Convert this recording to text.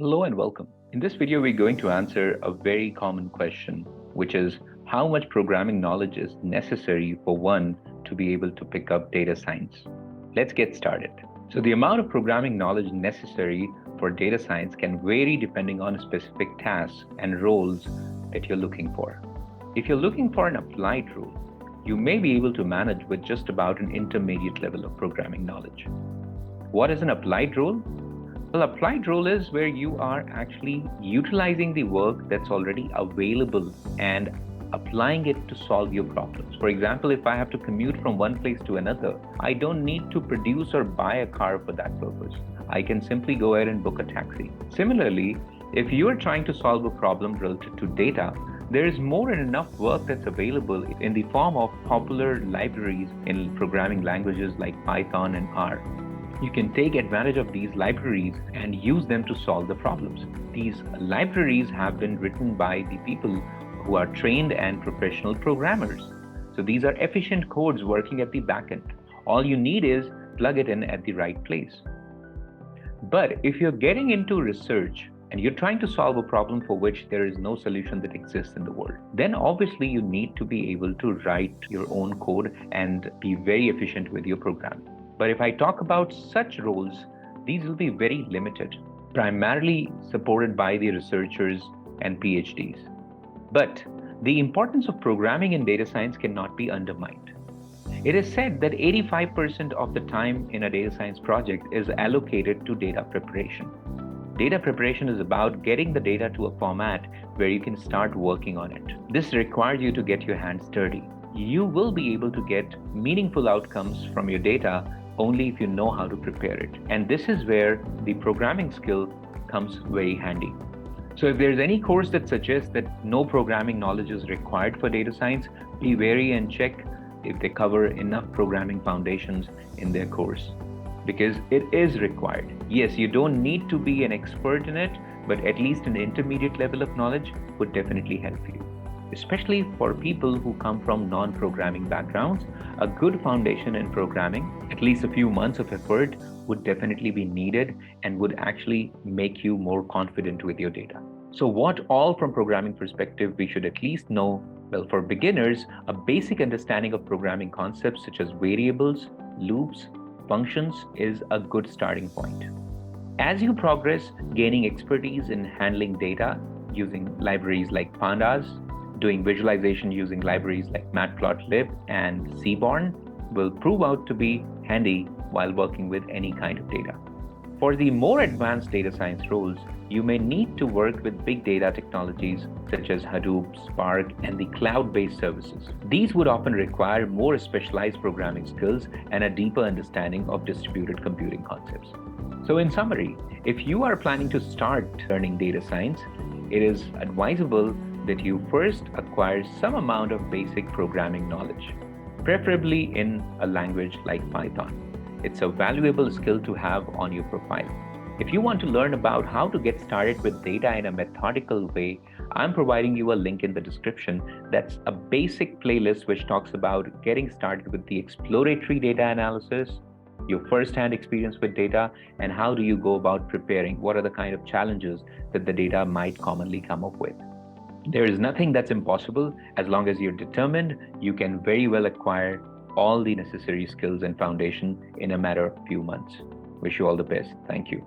Hello and welcome. In this video, we're going to answer a very common question, which is how much programming knowledge is necessary for one to be able to pick up data science? Let's get started. So the amount of programming knowledge necessary for data science can vary depending on specific tasks and roles that you're looking for. If you're looking for an applied role, you may be able to manage with just about an intermediate level of programming knowledge. What is an applied role? Well, applied role is where you are actually utilizing the work that's already available and applying it to solve your problems. For example, if I have to commute from one place to another, I don't need to produce or buy a car for that purpose. I can simply go ahead and book a taxi. Similarly, if you are trying to solve a problem related to data, there is more than enough work that's available in the form of popular libraries in programming languages like Python and R. You can take advantage of these libraries and use them to solve the problems. These libraries have been written by the people who are trained and professional programmers. So these are efficient codes working at the backend. All you need is plug it in at the right place. But if you're getting into research and you're trying to solve a problem for which there is no solution that exists in the world, then obviously you need to be able to write your own code and be very efficient with your programming. But if I talk about such roles, these will be very limited, primarily supported by the researchers and PhDs. But the importance of programming in data science cannot be undermined. It is said that 85% of the time in a data science project is allocated to data preparation. Data preparation is about getting the data to a format where you can start working on it. This requires you to get your hands dirty. You will be able to get meaningful outcomes from your data only if you know how to prepare it. And this is where the programming skill comes very handy. So if there's any course that suggests that no programming knowledge is required for data science, be wary and check if they cover enough programming foundations in their course, because it is required. Yes, you don't need to be an expert in it, but at least an intermediate level of knowledge would definitely help you. Especially for people who come from non-programming backgrounds, a good foundation in programming, at least a few months of effort, would definitely be needed and would actually make you more confident with your data. So what all from programming perspective we should at least know? Well, for beginners, a basic understanding of programming concepts such as variables, loops, functions is a good starting point. As you progress, gaining expertise in handling data using libraries like pandas, doing visualization using libraries like matplotlib and Seaborn will prove out to be handy while working with any kind of data. For the more advanced data science roles, you may need to work with big data technologies such as Hadoop, Spark, and the cloud-based services. These would often require more specialized programming skills and a deeper understanding of distributed computing concepts. So in summary, if you are planning to start learning data science, it is advisable that you first acquire some amount of basic programming knowledge, preferably in a language like Python. It's a valuable skill to have on your profile. If you want to learn about how to get started with data in a methodical way, I'm providing you a link in the description. That's a basic playlist which talks about getting started with the exploratory data analysis, your first-hand experience with data, and how do you go about preparing, what are the kind of challenges that the data might commonly come up with. There is nothing that's impossible. As long as you're determined, you can very well acquire all the necessary skills and foundation in a matter of few months. Wish you all the best. Thank you.